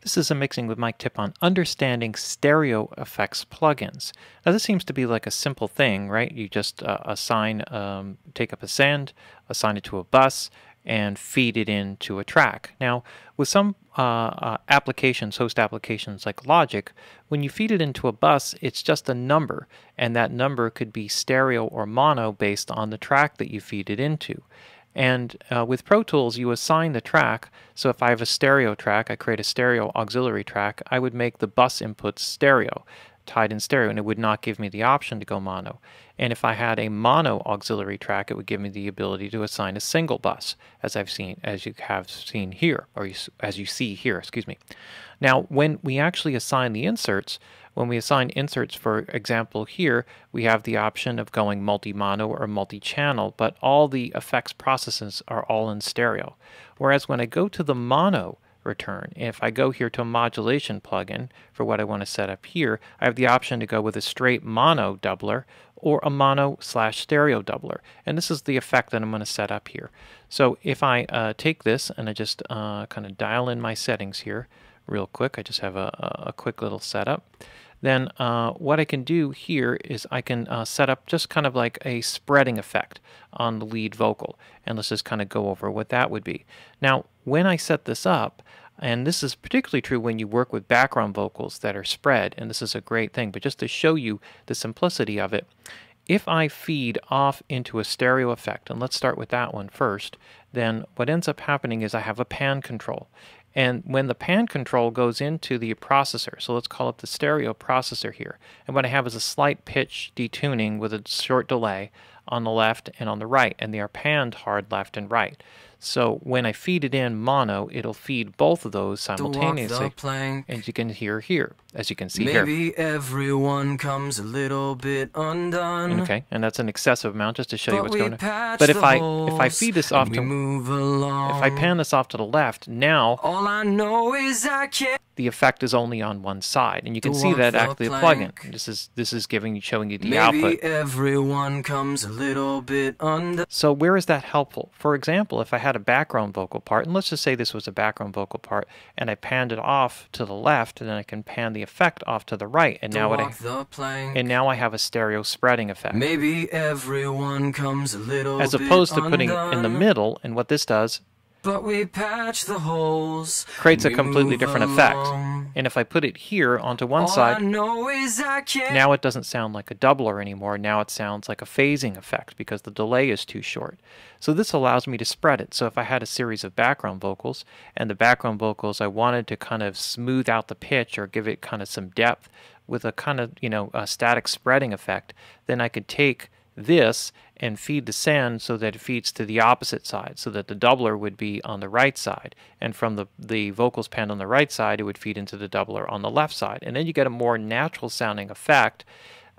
This is a Mixing with Mike tip on understanding stereo effects plugins. Now this seems to be like a simple thing, right? You just take up a send, assign it to a bus, and feed it into a track. Now with some applications, host applications like Logic, when you feed it into a bus, it's just a number, and that number could be stereo or mono based on the track that you feed it into. And with Pro Tools, you assign the track. So if I have a stereo track, I create a stereo auxiliary track, I would make the bus inputs stereo, tied in stereo, and it would not give me the option to go mono. And if I had a mono auxiliary track, it would give me the ability to assign a single bus, as you have seen here, or as you see here, excuse me. Now, when we actually assign the inserts, when we assign inserts, for example here, we have the option of going multi-mono or multi-channel, but all the effects processes are all in stereo. Whereas when I go to the mono return, if I go here to a modulation plugin for what I want to set up here, I have the option to go with a straight mono doubler or a mono/stereo doubler. And this is the effect that I'm going to set up here. So if I take this and I just kind of dial in my settings here real quick, I just have a quick little setup. Then what I can do here is I can set up just kind of like a spreading effect on the lead vocal. And let's just kind of go over what that would be. Now, when I set this up, and this is particularly true when you work with background vocals that are spread, and this is a great thing, but just to show you the simplicity of it, if I feed off into a stereo effect, and let's start with that one first, then what ends up happening is I have a pan control. And when the pan control goes into the processor, so let's call it the stereo processor here, and what I have is a slight pitch detuning with a short delay on the left and on the right, and they are panned hard left and right. So when I feed it in mono, it'll feed both of those simultaneously, as you can hear here, as you can see here. Maybe everyone comes a little bit undone. Okay, and that's an excessive amount just to show you what's going on. But if I feed this off to, if I pan this off to the left, now all I know is I can't. The effect is only on one side, and you can see that actually the plugin. This is showing you the output. Maybe everyone comes a little bit undone. So where is that helpful? For example, if I had a background vocal part, and let's just say this was a background vocal part, and I panned it off to the left, and then I can pan the effect off to the right, and now I have a stereo spreading effect. Maybe everyone comes a little as opposed to putting it in the middle, and what this does, but we patch the holes, creates a completely different effect. And if I put it here onto one side, now it doesn't sound like a doubler anymore. Now it sounds like a phasing effect because the delay is too short. So this allows me to spread it. So if I had a series of background vocals, and the background vocals I wanted to kind of smooth out the pitch or give it kind of some depth with a kind of, a static spreading effect, then I could take this and feed the send so that it feeds to the opposite side, so that the doubler would be on the right side, and from the vocals panned on the right side, it would feed into the doubler on the left side, and then you get a more natural sounding effect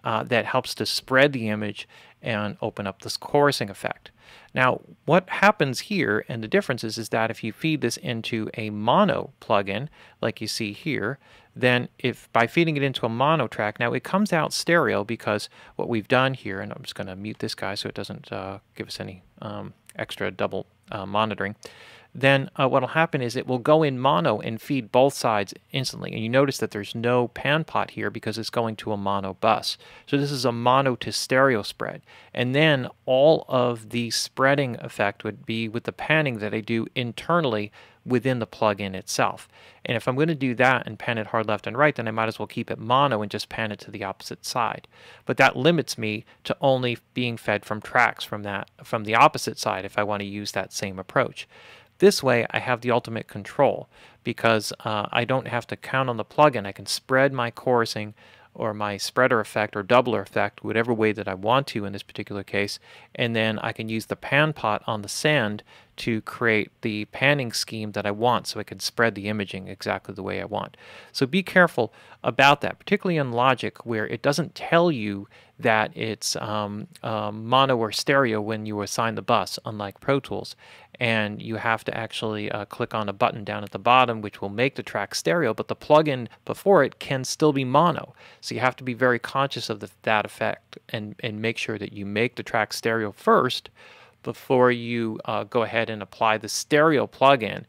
that helps to spread the image and open up this chorusing effect. Now, what happens here, and the difference is that if you feed this into a mono plugin, like you see here, then if by feeding it into a mono track, now it comes out stereo because what we've done here, and I'm just going to mute this guy so it doesn't give us any extra double monitoring, then what will happen is it will go in mono and feed both sides instantly. And you notice that there's no pan pot here because it's going to a mono bus. So this is a mono to stereo spread. And then all of the spreading effect would be with the panning that I do internally within the plugin itself. And if I'm going to do that and pan it hard left and right, then I might as well keep it mono and just pan it to the opposite side. But that limits me to only being fed from tracks from the opposite side if I want to use that same approach. This way I have the ultimate control because I don't have to count on the plugin. I can spread my chorusing or my spreader effect or doubler effect, whatever way that I want to in this particular case, and then I can use the pan pot on the send to create the panning scheme that I want so I can spread the imaging exactly the way I want. So be careful about that, particularly in Logic where it doesn't tell you that it's mono or stereo when you assign the bus, unlike Pro Tools. And you have to actually click on a button down at the bottom which will make the track stereo, but the plugin before it can still be mono. So you have to be very conscious of that effect and make sure that you make the track stereo first before you go ahead and apply the stereo plugin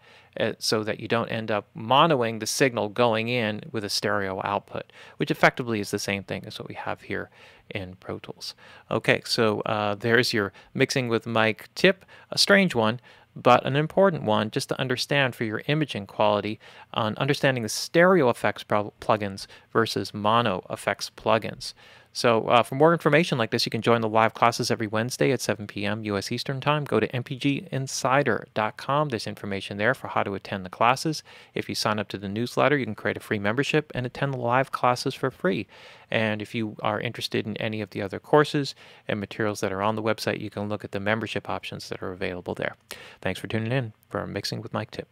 so that you don't end up monoing the signal going in with a stereo output, which effectively is the same thing as what we have here in Pro Tools. Okay, so there's your mixing with mic tip, a strange one, but an important one just to understand for your imaging quality on understanding the stereo effects plugins versus mono effects plugins. So for more information like this, you can join the live classes every Wednesday at 7 p.m. U.S. Eastern Time. Go to mpginsider.com. There's information there for how to attend the classes. If you sign up to the newsletter, you can create a free membership and attend the live classes for free. And if you are interested in any of the other courses and materials that are on the website, you can look at the membership options that are available there. Thanks for tuning in for Mixing with Mike Tip.